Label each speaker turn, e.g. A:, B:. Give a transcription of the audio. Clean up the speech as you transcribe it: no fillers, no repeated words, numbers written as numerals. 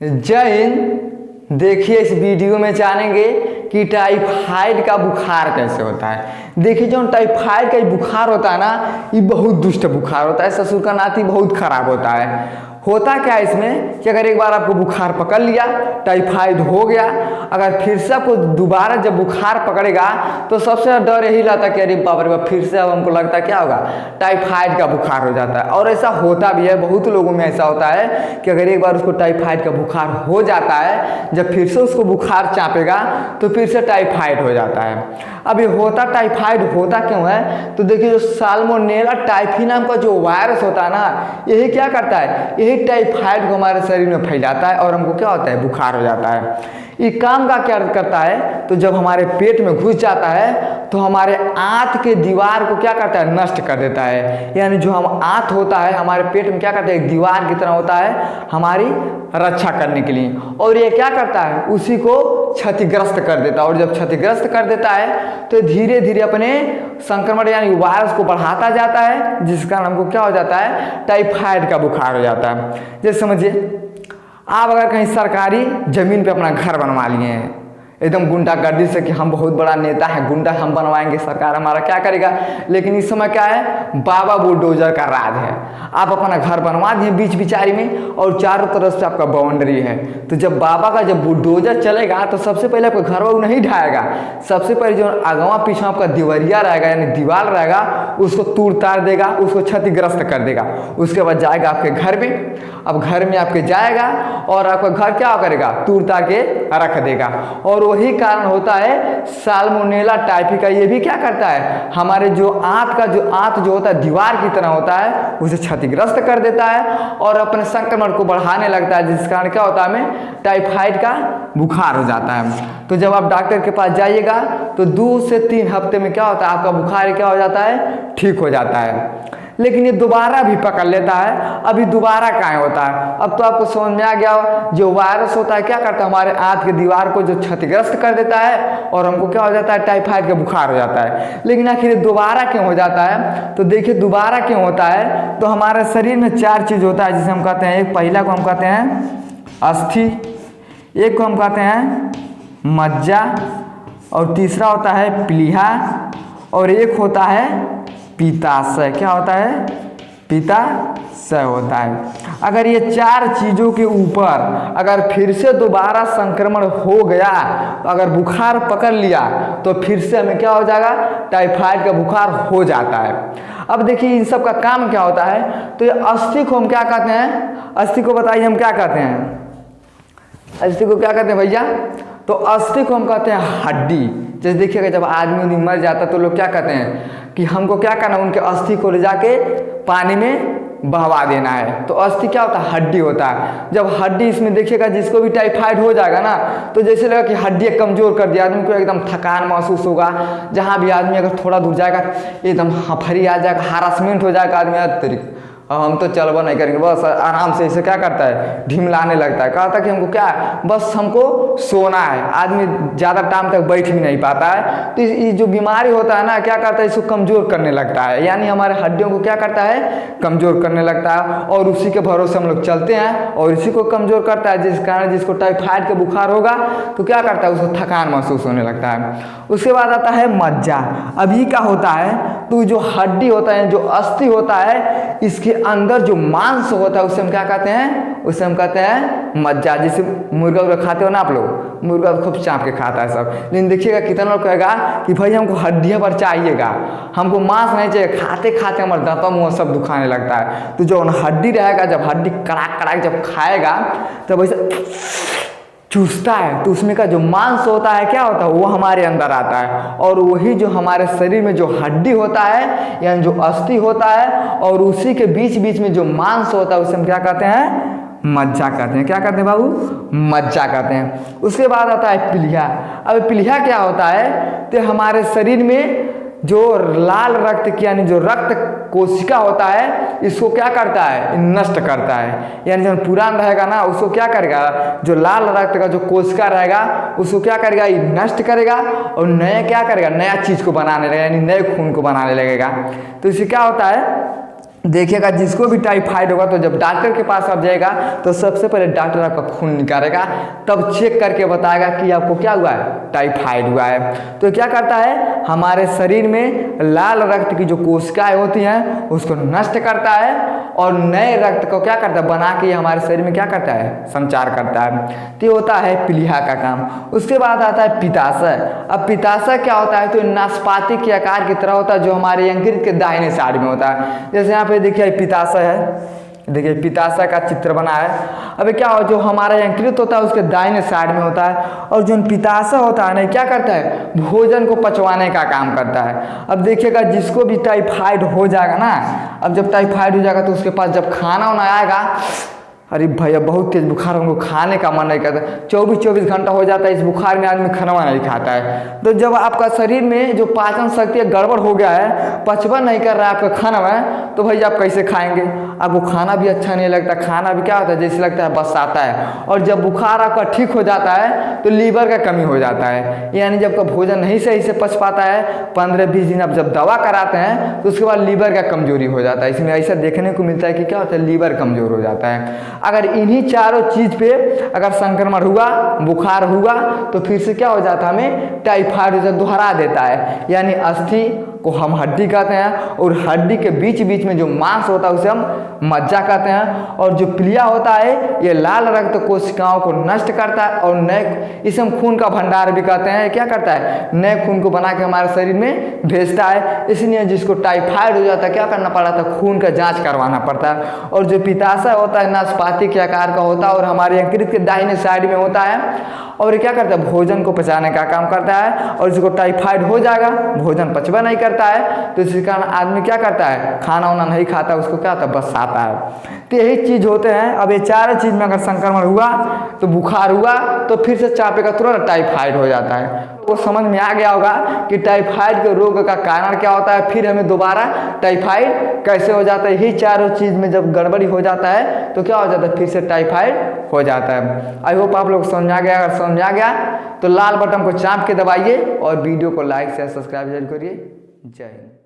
A: जय हिंद। देखिए इस वीडियो में जानेंगे कि टाइफाइड का बुखार कैसे होता है। देखिए जो टाइफाइड का बुखार होता है ना, ये बहुत दुष्ट बुखार होता है। ससुर का नाती बहुत खराब होता है। होता क्या है इसमें कि अगर एक बार आपको बुखार पकड़ लिया, टाइफाइड हो गया, अगर फिर से आपको दोबारा जब बुखार पकड़ेगा तो सबसे ज़्यादा डर यही रहता है कि अरे बाप रे बाप, फिर से अब हमको लगता है क्या होगा, टाइफाइड का बुखार हो जाता है। और ऐसा होता भी है, बहुत लोगों में ऐसा होता है कि अगर एक बार उसको टाइफाइड का बुखार हो जाता है, जब फिर से उसको बुखार चापेगा तो फिर से टाइफाइड हो जाता है। अब ये होता टाइफाइड होता क्यों है, तो देखिए जो साल्मोनेला टाइफी नाम का जो वायरस होता है ना, यही क्या करता है, यही टाइफाइड को हमारे शरीर में फैलाता है और हमको क्या होता है, बुखार हो जाता है। ये काम का क्या करता है, तो जब हमारे पेट में घुस जाता है तो हमारे आंत के दीवार को क्या करता है, नष्ट कर देता है। यानी जो हम आंत होता है हमारे पेट में क्या करता है, दीवार की तरह होता है हमारी रक्षा करने के लिए, और ये क्या करता है, उसी को क्षतिग्रस्त कर देता है। और जब क्षतिग्रस्त कर देता है तो धीरे धीरे अपने संक्रमण यानी वायरस को बढ़ाता जाता है, जिस कारण हमको क्या हो जाता है, टाइफाइड का बुखार हो जाता है। जैसे समझिए आप अगर कहीं सरकारी जमीन पे अपना घर बनवा लिए हैं, एकदम गुंडागर्दी से कि हम बहुत बड़ा नेता है, गुंडा हम बनवाएंगे, सरकार हमारा क्या करेगा। लेकिन इस समय क्या है, बाबा बुलडोजर का राज है। आप अपना घर बनवा दिए बीच बिचारी में और चारों तरफ से आपका बाउंड्री है, तो जब बाबा का जब बुलडोजर चलेगा तो सबसे पहले आपका घर वो नहीं ढाएगा, सबसे पहले जो अगवा पीछा आपका दीवरिया रहेगा यानी दीवार रहेगा, उसको तोड़ ताड़ देगा, उसको क्षतिग्रस्त कर देगा। उसके बाद जाएगा आपके घर में, अब घर में आपके जाएगा और आपका घर क्या करेगा, तोड़ ताड़ के रख देगा। और वही कारण होता है साल्मोनेला टाइफी का। ये भी क्या करता है, हमारे जो आंत जो होता है दीवार की तरह होता है, उसे क्षतिग्रस्त कर देता है और अपने संक्रमण को बढ़ाने लगता है, जिस कारण क्या होता है, हमें टाइफाइड का बुखार हो जाता है। तो जब आप डॉक्टर के पास जाइएगा तो 2 से 3 हफ्ते में क्या होता है, आपका बुखार क्या हो जाता है, ठीक हो जाता है। लेकिन ये दोबारा भी पकड़ लेता है। अभी दोबारा कहाँ होता है, अब तो आपको समझ में आ गया। जो वायरस होता है क्या करता है, हमारे आंत के दीवार को जो क्षतिग्रस्त कर देता है और हमको क्या हो जाता है, टाइफाइड का बुखार हो जाता है। लेकिन आखिर दोबारा क्यों हो जाता है, तो देखिए दोबारा क्यों होता है, तो हमारे शरीर में 4 चीज़ होता है जिसे हम कहते हैं, एक पहला को हम कहते हैं अस्थि, एक को हम कहते हैं मज्जा, और तीसरा होता है प्लीहा, और एक होता है पित्ताशय। क्या होता है, पित्ताशय होता है। अगर ये 4 चीज़ों के ऊपर अगर फिर से दोबारा संक्रमण हो गया, तो अगर बुखार पकड़ लिया तो फिर से हमें क्या हो जाएगा, टाइफाइड का बुखार हो जाता है। अब देखिए इन सब का काम क्या होता है, तो ये अस्थि को हम क्या कहते हैं, अस्थि को बताइए हम क्या कहते हैं, अस्थि को क्या कहते हैं भैया, तो अस्थि को हम कहते हैं हड्डी। जैसे देखिएगा जब आदमी मर जाता है तो लोग क्या कहते हैं कि हमको क्या करना है, उनके अस्थि को ले जाके पानी में बहवा देना है। तो अस्थि क्या होता है, हड्डी होता है। जब हड्डी इसमें देखिएगा जिसको भी टाइफाइड हो जाएगा ना, तो जैसे लगा कि हड्डी कमजोर कर दिया, आदमी को एकदम थकान महसूस होगा। जहाँ भी आदमी अगर थोड़ा दूर जाएगा एकदम हफरी आ जाएगा, हारासमेंट हो जाएगा आदमी, हम तो चलबा नहीं करेंगे, बस आराम से इसे क्या करता है, ढिमलाने लगता है। कहता है कि हमको क्या है, बस हमको सोना है। आदमी ज़्यादा टाइम तक बैठ भी नहीं पाता है। तो ये जो बीमारी होता है ना, क्या करता है, इसको कमज़ोर करने लगता है, यानी हमारे हड्डियों को क्या करता है, कमज़ोर करने लगता है। और उसी के भरोसे हम लोग चलते हैं और इसी को कमज़ोर करता है, जिस कारण जिसको टाइफाइड का बुखार होगा तो क्या करता है, उसको थकान महसूस होने लगता है। उसके बाद आता है मज्जा। अभी क्या होता है, तो जो हड्डी होता है, जो अस्थि होता है, इसके अंदर जो मांस होता है उसे हम क्या कहते हैं, उसे हम कहते हैं मज्जा। जैसे मुर्गा उर्गा खाते हो ना आप लोग, मुर्गा खूब चाँप के खाता है सब। लेकिन देखिएगा कितना लोग कहेगा कि भाई हमको हड्डियाँ पर चाहिएगा, हमको मांस नहीं चाहिए, खाते खाते हमारे दांतों मुँह सब दुखाने लगता है। तो जो हड्डी रहेगा, जब हड्डी कड़ाक कड़ाक जब खाएगा तब ऐसे चूसता है, तो उसमें का जो मांस होता है क्या होता है, वो हमारे अंदर आता है। और वही जो हमारे शरीर में जो हड्डी होता है यानी जो अस्थि होता है, और उसी के बीच बीच में जो मांस होता है उसे हम क्या कहते हैं, मज्जा कहते हैं। क्या कहते हैं बाबू, मज्जा कहते हैं। उसके बाद आता है प्लीहा। अब प्लीहा क्या होता है, तो हमारे शरीर में जो लाल रक्त की यानी जो रक्त कोशिका होता है, इसको क्या करता है, नष्ट करता है। यानी जब पुरान रहेगा ना, उसको क्या करेगा, जो लाल रक्त का जो कोशिका रहेगा उसको क्या करेगा, ये नष्ट करेगा और नया क्या करेगा, नया चीज़ को बनाने लगेगा, यानी नए खून को बनाने लगेगा। तो इससे क्या होता है, देखिएगा जिसको भी टाइफाइड होगा तो जब डॉक्टर के पास आप जाएगा तो सबसे पहले डॉक्टर आपका खून निकालेगा, तब चेक करके बताएगा कि आपको क्या हुआ है, टाइफाइड हुआ है। तो क्या करता है, हमारे शरीर में लाल रक्त की जो कोशिकाएं होती हैं उसको नष्ट करता है और नए रक्त को क्या करता है, बना के हमारे शरीर में क्या करता है, संचार करता है। तो ये होता है प्लीहा का काम। उसके बाद आता है पित्ताशय। अब पित्ताशय क्या होता है, तो नाशपाती के आकार की तरह होता है जो हमारे यकृत के दाहिने साइड में होता है। जैसे यहाँ पे देखिए पित्ताशय है, देखिए पित्ताशय का चित्र बना है। अभी क्या हो, जो हमारा यकृत होता है उसके दाहिने साइड में होता है और जो पित्ताशय होता है ना क्या करता है, भोजन को पचवाने का काम करता है। अब देखिएगा जिसको भी टाइफाइड हो जाएगा ना, अब जब टाइफाइड हो जाएगा तो उसके पास जब खाना वाना आएगा, अरे भैया बहुत तेज बुखार, हमको खाने का मन नहीं करता, 24 घंटा हो जाता है, इस बुखार में आदमी खाना नहीं खाता है। तो जब आपका शरीर में जो पाचन शक्ति गड़बड़ हो गया है, पचवन नहीं कर रहा है आपका खाना में, तो भैया आप कैसे खाएंगे, आपको खाना भी अच्छा नहीं लगता। खाना भी क्या होता है, जैसे लगता है बस आता है। और जब बुखार आपका ठीक हो जाता है तो लीवर का कमी हो जाता है, यानी जब का भोजन नहीं सही से पच पाता है, 15-20 दिन आप जब दवा कराते हैं तो उसके बाद लीवर का कमजोरी हो जाता है। इसमें ऐसा देखने को मिलता है कि क्या होता है, लीवर कमजोर हो जाता है। अगर इन्हीं चारों चीज पे अगर संक्रमण हुआ, बुखार हुआ, तो फिर से क्या हो जाता है, हमें टाइफाइड दोहरा देता है। यानी अस्थि को हम हड्डी कहते हैं और हड्डी के बीच बीच में जो मांस होता है उसे हम मज्जा कहते हैं। और जो प्लीहा होता है ये लाल रक्त कोशिकाओं को नष्ट करता है और नए, इसे हम खून का भंडार भी कहते हैं। क्या करता है, नए खून को बना के हमारे शरीर में भेजता है। इसलिए जिसको टाइफाइड हो जाता है क्या करना पड़ता है, खून का जांच करवाना पड़ता है। और जो पित्ताशय होता है नाशपाती के आकार का होता है और हमारे यकृत के दाहिने साइड में होता है और क्या करता है, भोजन को पचाने का काम करता है। और जिसको टाइफाइड हो जाएगा, भोजन पचवा नहीं करता है, तो इसी कारण आदमी क्या करता है, खाना वाना नहीं खाता, उसको क्या होता है, बस आता है। तो यही चीज होते हैं। अब ये चारों चीज में अगर संक्रमण हुआ तो बुखार हुआ तो फिर से चापेगा, तुरंत टाइफाइड हो जाता है। वो समझ में आ गया होगा कि टाइफाइड के रोग का कारण क्या होता है, फिर हमें दोबारा टाइफाइड कैसे हो जाता है। यही चारों चीज में जब गड़बड़ी हो जाता है तो क्या हो जाता है, फिर से टाइफाइड हो जाता है। आई होप आप लोग समझ आ गया। अगर समझ आ गया तो लाल बटन को चाप के दबाइए और वीडियो को लाइक शेयर सब्सक्राइब जरूर करिए। जय हिंद।